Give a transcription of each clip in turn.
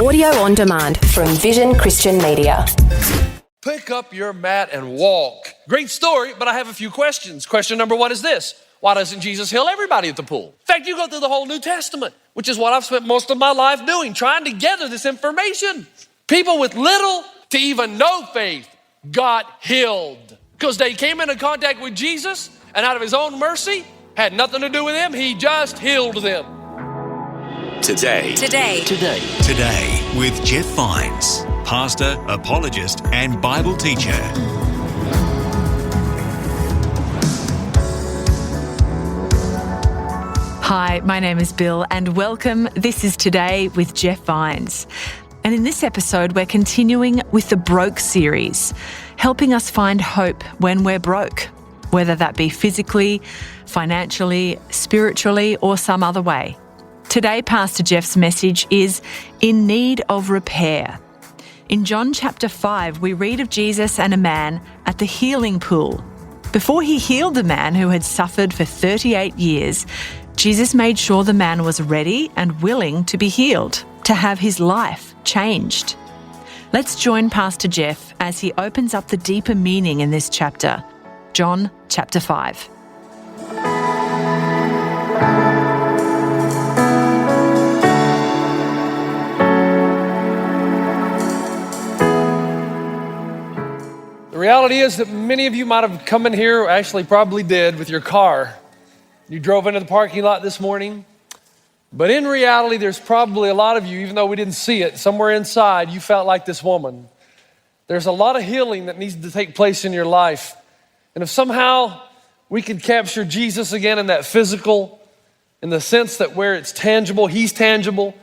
Audio on demand from Vision Christian Media. Pick up your mat and walk. Great story, but I have a few questions. Question number one is this: why doesn't Jesus heal everybody at the pool? In fact, you go through the whole New Testament, which is what I've spent most of my life doing, trying to gather this information. People with little to even no faith got healed because they came into contact with Jesus, and out of his own mercy, had nothing to do with him, he just healed them. Today with Jeff Vines, pastor, apologist, and Bible teacher. Hi, my name is Bill, and welcome. This is Today with Jeff Vines. And in this episode, we're continuing with the Broke series, helping us find hope when we're broke, whether that be physically, financially, spiritually, or some other way. Today, Pastor Jeff's message is In Need of Repair. In John chapter 5, we read of Jesus and a man at the healing pool. Before he healed the man who had suffered for 38 years, Jesus made sure the man was ready and willing to be healed, to have his life changed. Let's join Pastor Jeff as he opens up the deeper meaning in this chapter. John chapter 5. The reality is that many of you might have come in here, or actually probably did, with your car. You drove into the parking lot this morning. But in reality, there's probably a lot of you, even though we didn't see it, somewhere inside, you felt like this woman. There's a lot of healing that needs to take place in your life. And if somehow we could capture Jesus again in that physical, in the sense that where it's tangible, he's tangible,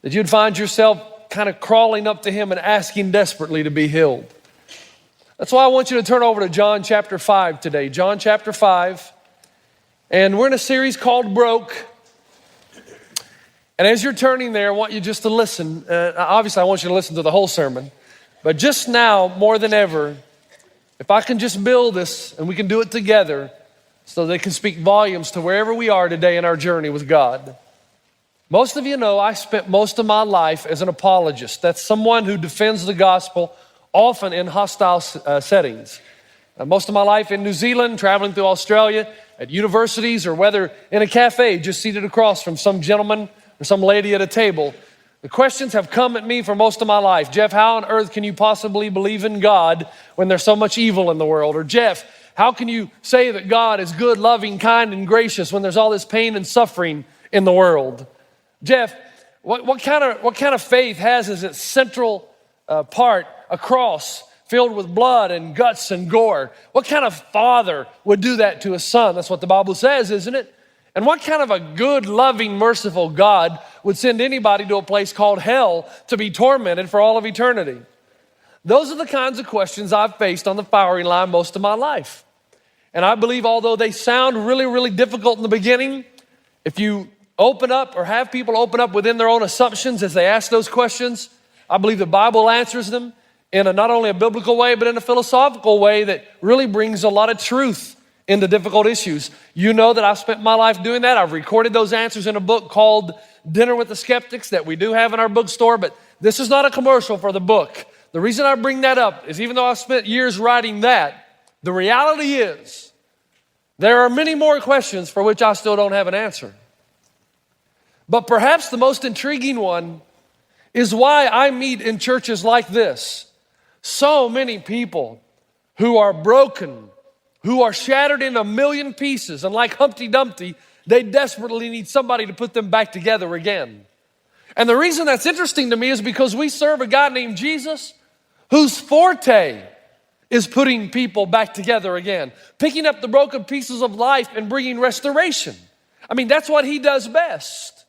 that you'd find yourself kind of crawling up to him and asking desperately to be healed. That's why I want you to turn over to John chapter 5 today. John chapter 5. And we're in a series called Broke. And as you're turning there, I want you just to listen. Obviously, I want you to listen to the whole sermon. But just now, more than ever, if I can just build this and we can do it together so they can speak volumes to wherever we are today in our journey with God. Most of you know I spent most of my life as an apologist. That's someone who defends the gospel, often in hostile settings. Most of my life in New Zealand, traveling through Australia, at universities, or whether in a cafe just seated across from some gentleman or some lady at a table. The questions have come at me for most of my life. Jeff, how on earth can you possibly believe in God when there's so much evil in the world? Or Jeff, how can you say that God is good, loving, kind, and gracious when there's all this pain and suffering in the world? Jeff, what kind of faith has as its central part a cross filled with blood and guts and gore? What kind of father would do that to a son? That's what the Bible says, isn't it? And what kind of a good, loving, merciful God would send anybody to a place called hell to be tormented for all of eternity? Those are the kinds of questions I've faced on the firing line most of my life. And I believe although they sound really, really difficult in the beginning, if you open up or have people open up within their own assumptions as they ask those questions, I believe the Bible answers them in not only a biblical way, but in a philosophical way that really brings a lot of truth into difficult issues. You know that I've spent my life doing that. I've recorded those answers in a book called Dinner with the Skeptics that we do have in our bookstore, but this is not a commercial for the book. The reason I bring that up is even though I've spent years writing that, the reality is there are many more questions for which I still don't have an answer. But perhaps the most intriguing one is why I meet in churches like this so many people who are broken, who are shattered in a million pieces, and like Humpty Dumpty, they desperately need somebody to put them back together again. And the reason that's interesting to me is because we serve a God named Jesus whose forte is putting people back together again, picking up the broken pieces of life and bringing restoration. I mean, that's what he does best.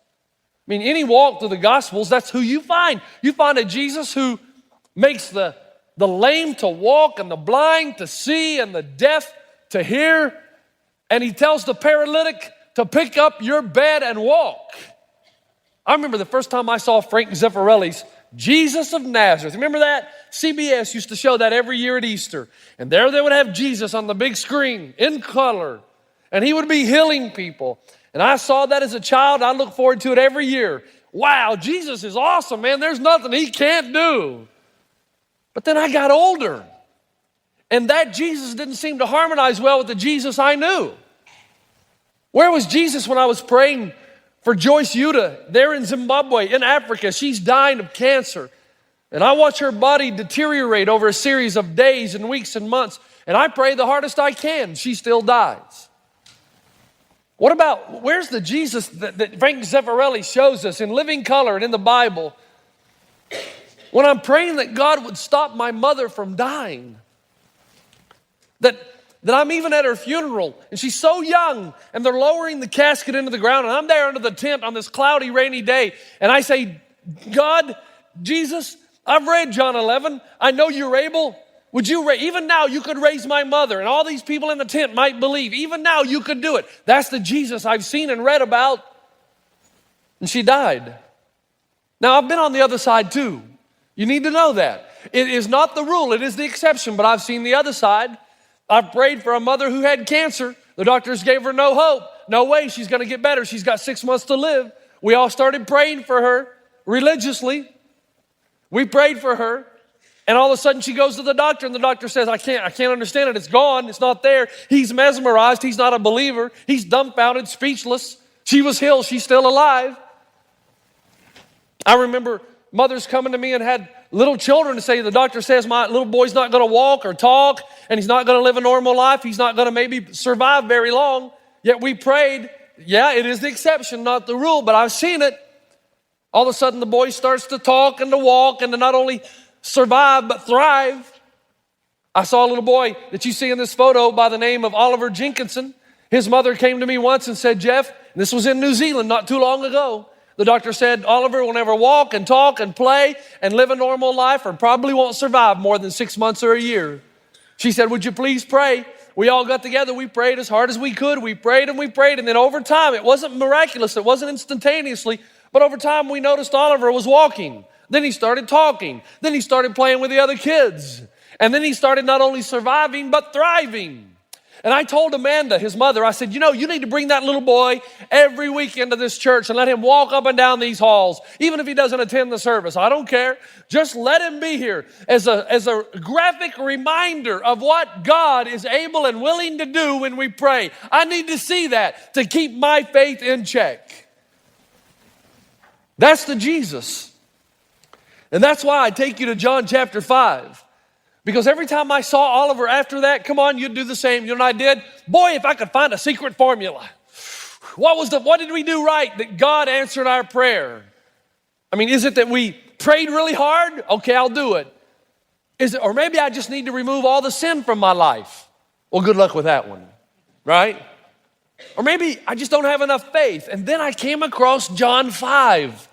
I mean, any walk through the Gospels, that's who you find. You find a Jesus who makes the lame to walk and the blind to see and the deaf to hear. And he tells the paralytic to pick up your bed and walk. I remember the first time I saw Frank Zeffirelli's Jesus of Nazareth. Remember that? CBS used to show that every year at Easter. And there they would have Jesus on the big screen in color. And he would be healing people. And I saw that as a child. I look forward to it every year. wow, Jesus is awesome, man. There's nothing he can't do. But then I got older, and that Jesus didn't seem to harmonize well with the Jesus I knew. Where was Jesus when I was praying for Joyce Yuta there in Zimbabwe, in Africa? She's dying of cancer. And I watch her body deteriorate over a series of days and weeks and months. And I pray the hardest I can. She still dies. What about, where's the Jesus that Frank Zeffirelli shows us in living color and in the Bible? When I'm praying that God would stop my mother from dying. That I'm even at her funeral, and she's so young, and they're lowering the casket into the ground, and I'm there under the tent on this cloudy, rainy day, and I say, God, Jesus, I've read John 11. I know you're able. Would you, even now you could raise my mother, and all these people in the tent might believe. Even now you could do it. That's the Jesus I've seen and read about. And she died. Now, I've been on the other side too. You need to know that. It is not the rule, it is the exception, but I've seen the other side. I've prayed for a mother who had cancer. The doctors gave her no hope. No way she's going to get better. She's got 6 months to live. We all started praying for her religiously. We prayed for her. And all of a sudden she goes to the doctor, and the doctor says, I can't understand it. It's gone. It's not there. He's mesmerized. He's not a believer. He's dumbfounded, speechless. She was healed. She's still alive. I remember mothers coming to me and had little children to say, the doctor says my little boy's not going to walk or talk, and he's not going to live a normal life. He's not going to maybe survive very long. Yet we prayed. Yeah, it is the exception, not the rule, but I've seen it. All of a sudden the boy starts to talk and to walk and to not only survive but thrive. I saw a little boy that you see in this photo by the name of Oliver Jenkinson. His mother came to me once and said, Jeff, and this was in New Zealand not too long ago. The doctor said, Oliver will never walk and talk and play and live a normal life, or probably won't survive more than 6 months or a year. She said, would you please pray? We all got together. We prayed as hard as we could. We prayed and we prayed. And then over time, it wasn't miraculous. It wasn't instantaneously. But over time, we noticed Oliver was walking. Then he started talking. Then he started playing with the other kids. And then he started not only surviving, but thriving. And I told Amanda, his mother, I said, you need to bring that little boy every weekend to this church and let him walk up and down these halls, even if he doesn't attend the service. I don't care. Just let him be here as a graphic reminder of what God is able and willing to do when we pray. I need to see that to keep my faith in check. That's the Jesus. And that's why I take you to John chapter 5. Because every time I saw Oliver after that, come on, you'd do the same. You know what I did? Boy, if I could find a secret formula. What did we do right that God answered our prayer? I mean, is it that we prayed really hard? Okay, I'll do it. Or maybe I just need to remove all the sin from my life. Well, good luck with that one, right? Or maybe I just don't have enough faith. And then I came across John 5.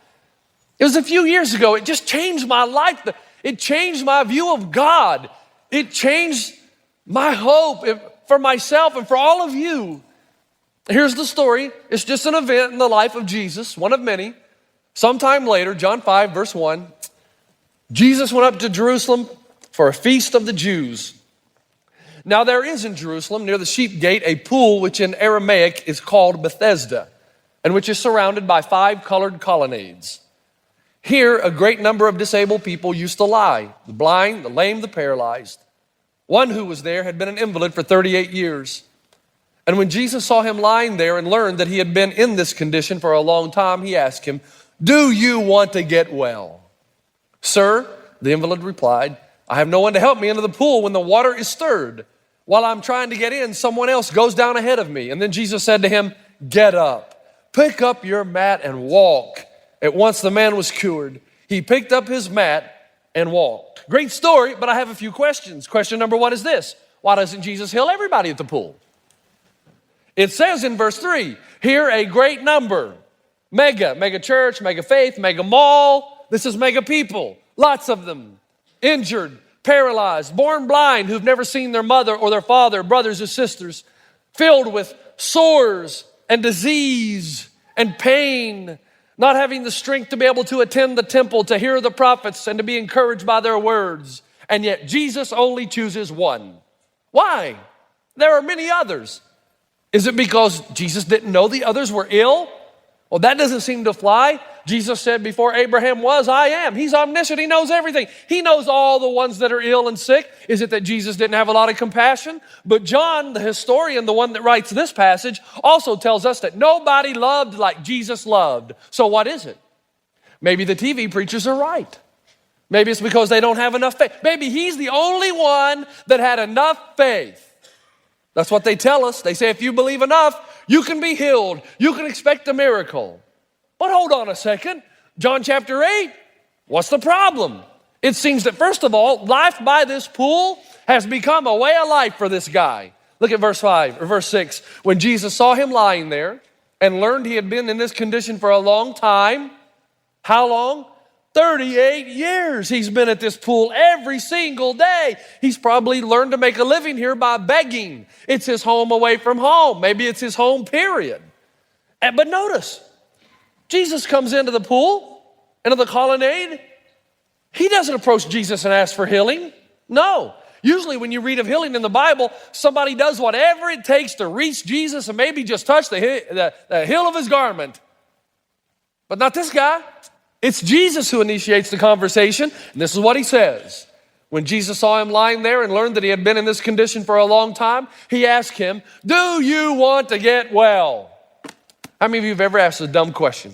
It was a few years ago. It just changed my life. It changed my view of God. It changed my hope for myself and for all of you. Here's the story. It's just an event in the life of Jesus, one of many. Sometime later, John 5, verse 1, Jesus went up to Jerusalem for a feast of the Jews. Now there is in Jerusalem, near the sheep gate, a pool which in Aramaic is called Bethesda, and which is surrounded by 5 colored colonnades. Here, a great number of disabled people used to lie, the blind, the lame, the paralyzed. One who was there had been an invalid for 38 years. And when Jesus saw him lying there and learned that he had been in this condition for a long time, he asked him, do you want to get well? Sir, the invalid replied, I have no one to help me into the pool when the water is stirred. While I'm trying to get in, someone else goes down ahead of me. And then Jesus said to him, get up, pick up your mat and walk. At once the man was cured. He picked up his mat and walked. Great story, but I have a few questions. Question number 1 is this. Why doesn't Jesus heal everybody at the pool? It says in verse 3, here a great number. Mega church, mega faith, mega mall. This is mega people. Lots of them. Injured, paralyzed, born blind, who've never seen their mother or their father, brothers or sisters. Filled with sores and disease and pain. Not having the strength to be able to attend the temple, to hear the prophets, and to be encouraged by their words. And yet Jesus only chooses one. Why? There are many others. Is it because Jesus didn't know the others were ill? Well, that doesn't seem to fly. Jesus said, before Abraham was, I am. He's omniscient. He knows everything. He knows all the ones that are ill and sick. Is it that Jesus didn't have a lot of compassion? But John, the historian, the one that writes this passage, also tells us that nobody loved like Jesus loved. So what is it? Maybe the TV preachers are right. Maybe it's because they don't have enough faith. Maybe he's the only one that had enough faith. That's what they tell us. They say if you believe enough, you can be healed. You can expect a miracle. But hold on a second. John chapter 8, what's the problem? It seems that first of all, life by this pool has become a way of life for this guy. Look at verse 5 or verse 6. When Jesus saw him lying there and learned he had been in this condition for a long time. How long? 38 years he's been at this pool every single day. He's probably learned to make a living here by begging. It's his home away from home. Maybe it's his home, period. But notice, Jesus comes into the pool, into the colonnade. He doesn't approach Jesus and ask for healing. No. Usually when you read of healing in the Bible, somebody does whatever it takes to reach Jesus and maybe just touch the heel of his garment. But not this guy. It's Jesus who initiates the conversation, and this is what he says. When Jesus saw him lying there and learned that he had been in this condition for a long time, he asked him, do you want to get well? How many of you have ever asked a dumb question?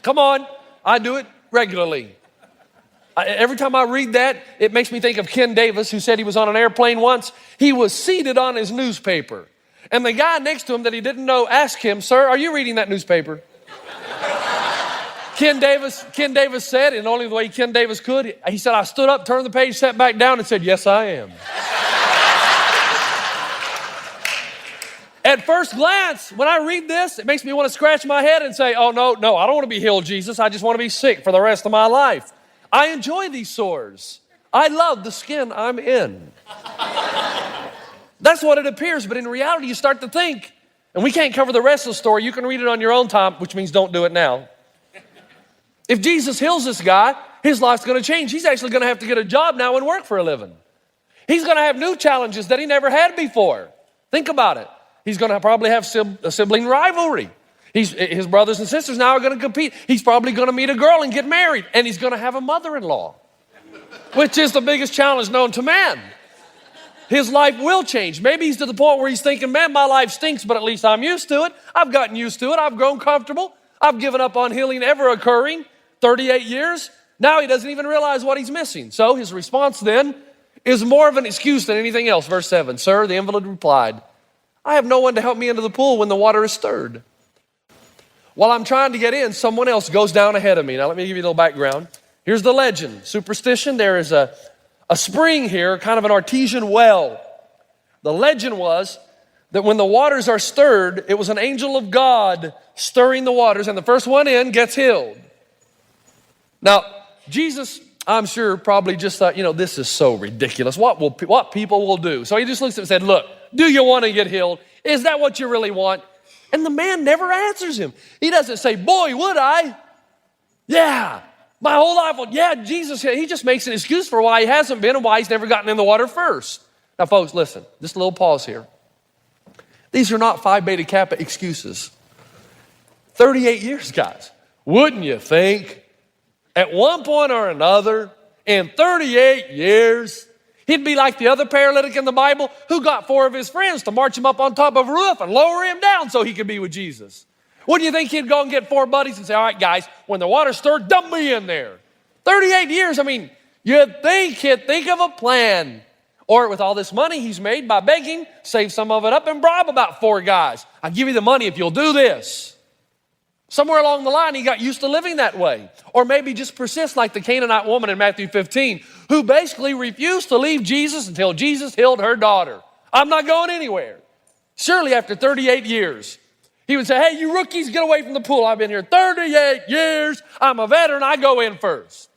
Come on, I do it regularly. Every time I read that, it makes me think of Ken Davis, who said he was on an airplane once. He was seated on his newspaper, and the guy next to him that he didn't know asked him, sir, are you reading that newspaper? Ken Davis said, in only the way Ken Davis could, he said, I stood up, turned the page, sat back down, and said, yes, I am. At first glance, when I read this, it makes me want to scratch my head and say, oh, no, I don't want to be healed, Jesus. I just want to be sick for the rest of my life. I enjoy these sores. I love the skin I'm in. That's what it appears, but in reality, you start to think, and we can't cover the rest of the story. You can read it on your own time, which means don't do it now. If Jesus heals this guy, his life's going to change. He's actually going to have to get a job now and work for a living. He's going to have new challenges that he never had before. Think about it. He's going to probably have a sibling rivalry. His brothers and sisters now are going to compete. He's probably going to meet a girl and get married. And he's going to have a mother-in-law, which is the biggest challenge known to man. His life will change. Maybe he's to the point where he's thinking, man, my life stinks, but at least I'm used to it. I've gotten used to it. I've grown comfortable. I've given up on healing ever occurring. 38 years. Now he doesn't even realize what he's missing. So his response then is more of an excuse than anything else. Verse 7, sir, the invalid replied, I have no one to help me into the pool when the water is stirred. While I'm trying to get in, someone else goes down ahead of me. Now let me give you a little background. Here's the legend. Superstition, there is a spring here, kind of an artesian well. The legend was that when the waters are stirred, it was an angel of God stirring the waters, and the first one in gets healed. Now, Jesus, I'm sure, probably just thought, this is so ridiculous. What people will do. So he just looks at him and said, look, do you want to get healed? Is that what you really want? And the man never answers him. He doesn't say, boy, would I? Yeah, my whole life. Yeah, Jesus, he just makes an excuse for why he hasn't been and why he's never gotten in the water first. Now, folks, listen, just a little pause here. These are not Phi Beta Kappa excuses. 38 years, guys. Wouldn't you think? At one point or another, in 38 years, he'd be like the other paralytic in the Bible who got 4 of his friends to march him up on top of a roof and lower him down so he could be with Jesus. Wouldn't you think he'd go and get 4 buddies and say, all right, guys, when the water's stirred, dump me in there. 38 years, you'd think he'd think of a plan. Or with all this money he's made by begging, save some of it up and bribe about 4 guys. I'll give you the money if you'll do this. Somewhere along the line, he got used to living that way. Or maybe just persist like the Canaanite woman in Matthew 15, who basically refused to leave Jesus until Jesus healed her daughter. I'm not going anywhere. Surely after 38 years, he would say, hey, you rookies, get away from the pool. I've been here 38 years. I'm a veteran. I go in first.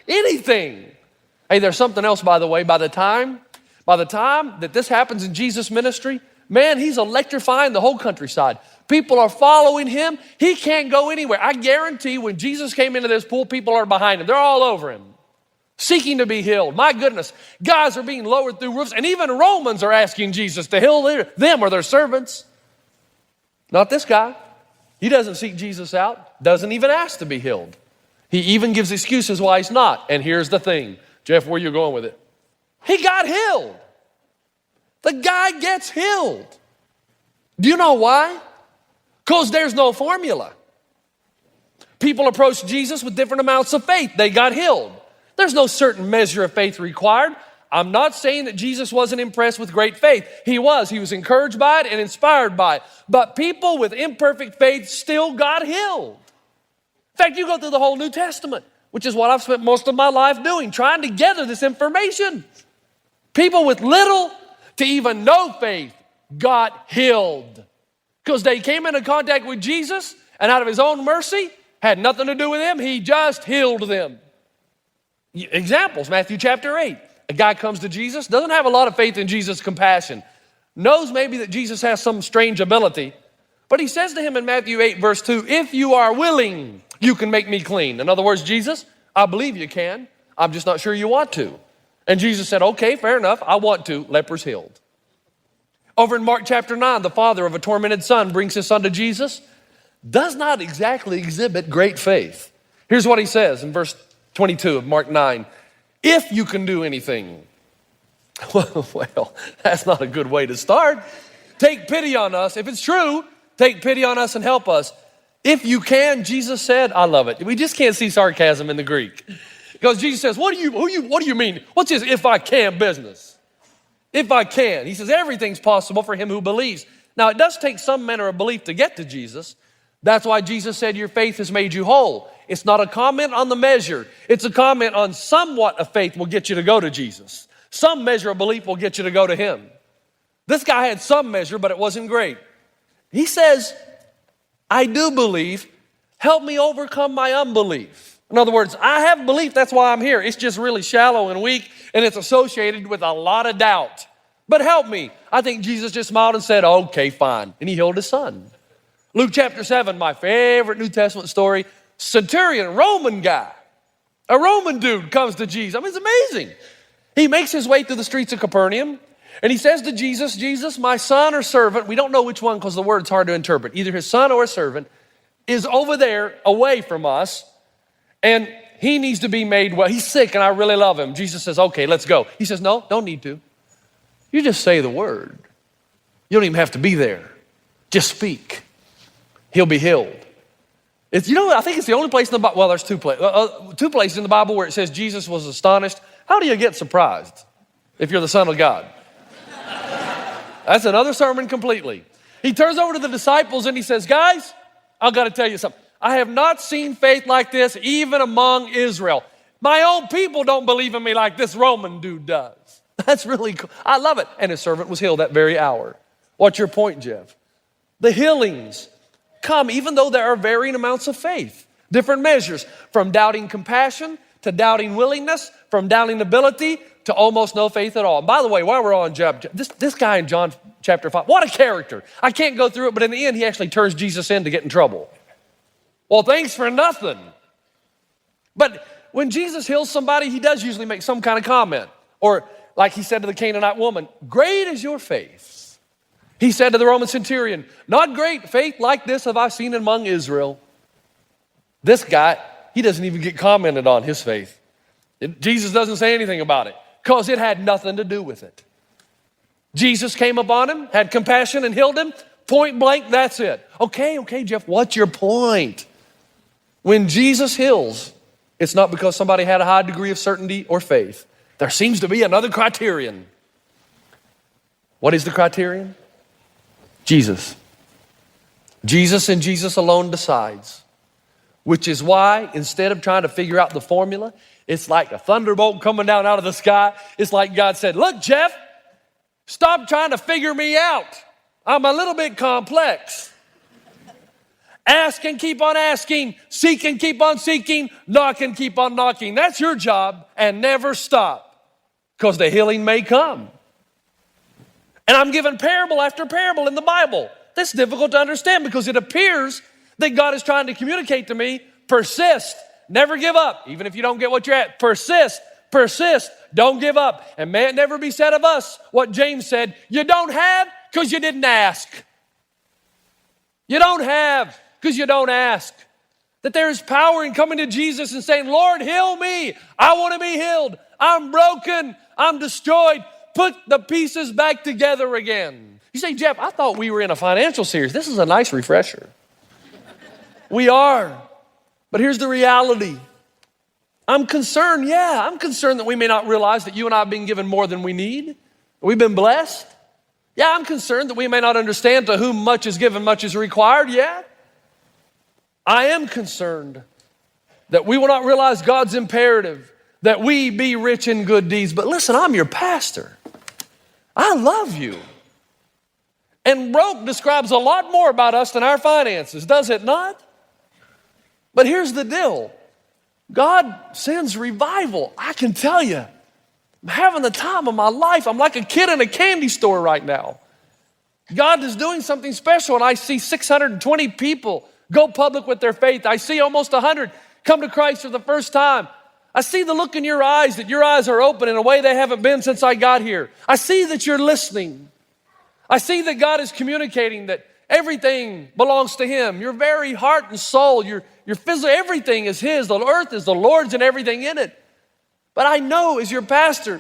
Anything. Hey, there's something else, by the way. By the time that this happens in Jesus' ministry, man, he's electrifying the whole countryside. People are following him. He can't go anywhere. I guarantee when Jesus came into this pool, people are behind him. They're all over him, seeking to be healed. My goodness, guys are being lowered through roofs, and even Romans are asking Jesus to heal them or their servants. Not this guy. He doesn't seek Jesus out, doesn't even ask to be healed. He even gives excuses why he's not. And here's the thing, Jeff, where you going with it? He got healed. The guy gets healed. Do you know why? Because there's no formula. People approached Jesus with different amounts of faith. They got healed. There's no certain measure of faith required. I'm not saying that Jesus wasn't impressed with great faith. He was. He was encouraged by it and inspired by it. But people with imperfect faith still got healed. In fact, you go through the whole New Testament, which is what I've spent most of my life doing, trying to gather this information. People with little to even no faith got healed because they came into contact with Jesus, and out of his own mercy, had nothing to do with him. He just healed them. Examples, Matthew chapter 8. A guy comes to Jesus, doesn't have a lot of faith in Jesus' compassion, knows maybe that Jesus has some strange ability, but he says to him in Matthew 8 verse 2, if you are willing, you can make me clean. In other words, Jesus, I believe you can. I'm just not sure you want to. And Jesus said, okay, fair enough. I want to. Leper's healed. Over in Mark chapter 9, the father of a tormented son brings his son to Jesus, does not exactly exhibit great faith. Here's what he says in verse 22 of Mark 9. If you can do anything. Well, that's not a good way to start. Take pity on us. If it's true, take pity on us and help us. If you can, Jesus said, I love it. We just can't see sarcasm in the Greek. Because Jesus says, what do you mean? What's this if I can business? If I can. He says everything's possible for him who believes. Now, it does take some manner of belief to get to Jesus. That's why Jesus said your faith has made you whole. It's not a comment on the measure. It's a comment on somewhat of faith will get you to go to Jesus. Some measure of belief will get you to go to him. This guy had some measure, but it wasn't great. He says, I do believe. Help me overcome my unbelief. In other words, I have belief. That's why I'm here. It's just really shallow and weak, and it's associated with a lot of doubt. But help me. I think Jesus just smiled and said, okay, fine. And he healed his son. Luke chapter 7, my favorite New Testament story. Centurion, Roman guy. A Roman dude comes to Jesus. I mean, it's amazing. He makes his way through the streets of Capernaum, and he says to Jesus, Jesus, my son or servant, we don't know which one because the word's hard to interpret. Either his son or a servant is over there away from us, and he needs to be made well. He's sick, and I really love him. Jesus says, okay, let's go. He says, no, don't need to. You just say the word. You don't even have to be there. Just speak. He'll be healed. I think it's the only place in the Bible, well, there's two places in the Bible where it says Jesus was astonished. How do you get surprised if you're the Son of God? That's another sermon completely. He turns over to the disciples and he says, guys, I've got to tell you something. I have not seen faith like this even among Israel. My own people don't believe in me like this Roman dude does. That's really cool. I love it. And his servant was healed that very hour. What's your point, Jeff? The healings come even though there are varying amounts of faith, different measures, from doubting compassion to doubting willingness, from doubting ability to almost no faith at all. And by the way, while we're on this guy in John chapter 5, what a character. I can't go through it, but in the end, he actually turns Jesus in to get in trouble. Well, thanks for nothing. But when Jesus heals somebody, he does usually make some kind of comment. Or like he said to the Canaanite woman, great is your faith. He said to the Roman centurion, not great faith like this have I seen among Israel. This guy, he doesn't even get commented on his faith. Jesus doesn't say anything about it because it had nothing to do with it. Jesus came upon him, had compassion and healed him. Point blank, that's it. Okay, Jeff, what's your point? When Jesus heals, it's not because somebody had a high degree of certainty or faith. There seems to be another criterion. What is the criterion? Jesus. Jesus and Jesus alone decides. Which is why, instead of trying to figure out the formula, it's like a thunderbolt coming down out of the sky. It's like God said, look, Jeff, stop trying to figure me out. I'm a little bit complex. Ask and keep on asking. Seek and keep on seeking. Knock and keep on knocking. That's your job, and never stop, because the healing may come. And I'm given parable after parable in the Bible. That's difficult to understand because it appears that God is trying to communicate to me, persist, never give up. Even if you don't get what you're at, persist, don't give up. And may it never be said of us what James said, you don't have because you didn't ask. You don't have because you don't ask. That there is power in coming to Jesus and saying, Lord, heal me. I want to be healed. I'm broken. I'm destroyed. Put the pieces back together again. You say, Jeff, I thought we were in a financial series. This is a nice refresher. We are. But here's the reality. I'm concerned that we may not realize that you and I have been given more than we need. We've been blessed. Yeah, I'm concerned that we may not understand to whom much is given, much is required. Yeah. I am concerned that we will not realize God's imperative, that we be rich in good deeds. But listen, I'm your pastor. I love you. And broke describes a lot more about us than our finances, does it not? But here's the deal. God sends revival. I can tell you, I'm having the time of my life. I'm like a kid in a candy store right now. God is doing something special, and I see 620 people go public with their faith. I see almost 100 come to Christ for the first time. I see the look in your eyes, that your eyes are open in a way they haven't been since I got here. I see that you're listening. I see that God is communicating that everything belongs to Him. Your very heart and soul, your physical, everything is His. The earth is the Lord's and everything in it. But I know as your pastor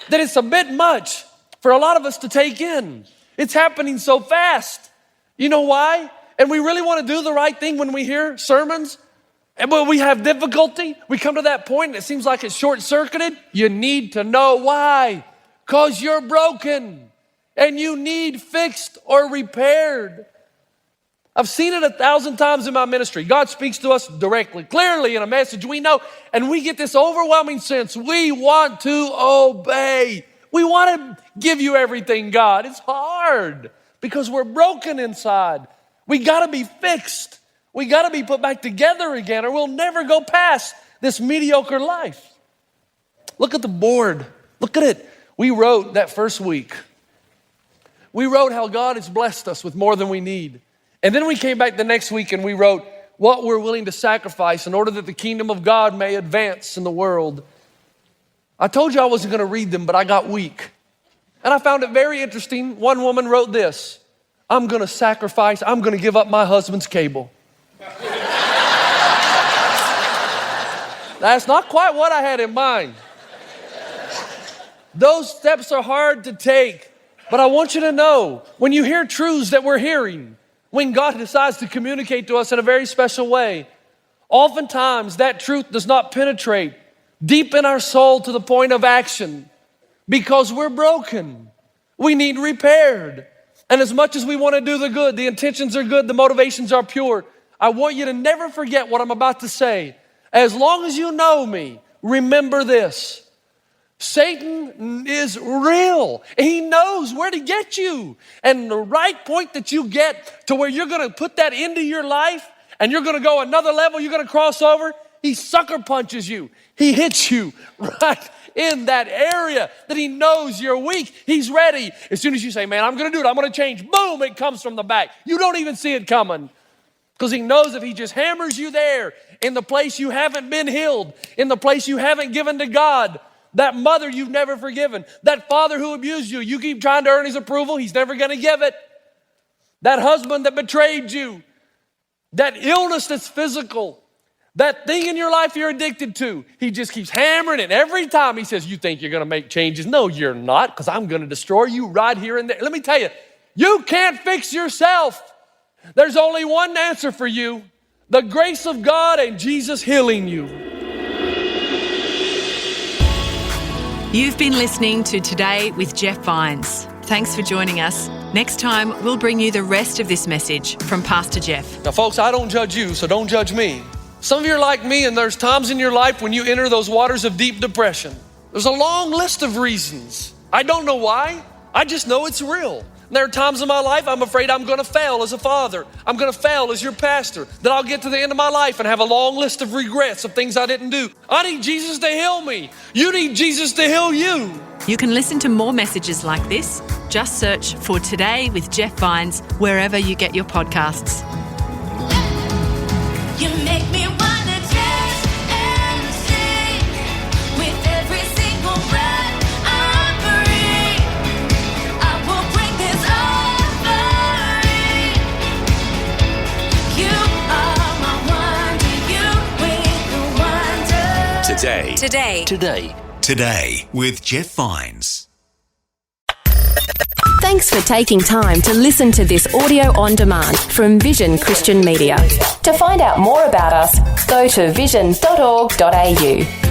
that it's a bit much for a lot of us to take in. It's happening so fast. You know why? And we really want to do the right thing when we hear sermons. And when we have difficulty, we come to that point and it seems like it's short-circuited. You need to know why. Because you're broken and you need fixed or repaired. I've seen it 1,000 times in my ministry. God speaks to us directly, clearly in a message we know, and we get this overwhelming sense. We want to obey. We want to give you everything, God. It's hard because we're broken inside. We got to be fixed. We got to be put back together again, or we'll never go past this mediocre life. Look at the board. Look at it. We wrote that first week. We wrote how God has blessed us with more than we need. And then we came back the next week and we wrote what we're willing to sacrifice in order that the kingdom of God may advance in the world. I told you I wasn't going to read them, but I got weak. And I found it very interesting. One woman wrote this: I'm going to sacrifice, I'm going to give up my husband's cable. That's not quite what I had in mind. Those steps are hard to take, but I want you to know, when you hear truths that we're hearing, when God decides to communicate to us in a very special way, oftentimes that truth does not penetrate deep in our soul to the point of action because we're broken. We need repaired. And as much as we want to do the good, the intentions are good, the motivations are pure, I want you to never forget what I'm about to say. As long as you know me, remember this. Satan is real. He knows where to get you. And the right point that you get to where you're going to put that into your life and you're going to go another level, you're going to cross over, he sucker punches you. He hits you right in that area that he knows you're weak. He's ready. As soon as you say, man, I'm going to do it, I'm going to change, boom, it comes from the back. You don't even see it coming because he knows if he just hammers you there in the place you haven't been healed, in the place you haven't given to God, that mother you've never forgiven, that father who abused you, you keep trying to earn his approval, he's never going to give it. That husband that betrayed you, that illness that's physical, that thing in your life you're addicted to, he just keeps hammering it. Every time he says, you think you're going to make changes. No, you're not, because I'm going to destroy you right here and there. Let me tell you, you can't fix yourself. There's only one answer for you: the grace of God and Jesus healing you. You've been listening to Today with Jeff Vines. Thanks for joining us. Next time, we'll bring you the rest of this message from Pastor Jeff. Now, folks, I don't judge you, so don't judge me. Some of you are like me, and there's times in your life when you enter those waters of deep depression. There's a long list of reasons. I don't know why. I just know it's real. There are times in my life I'm afraid I'm going to fail as a father. I'm going to fail as your pastor. That I'll get to the end of my life and have a long list of regrets of things I didn't do. I need Jesus to heal me. You need Jesus to heal you. You can listen to more messages like this. Just search for Today with Jeff Vines wherever you get your podcasts. You make me wanna dance and sing with every single breath I breathe. I will bring this offering. You Today. Today With Jeff Vines. Thanks for taking time to listen to this audio on demand from Vision Christian Media. To find out more about us, go to vision.org.au.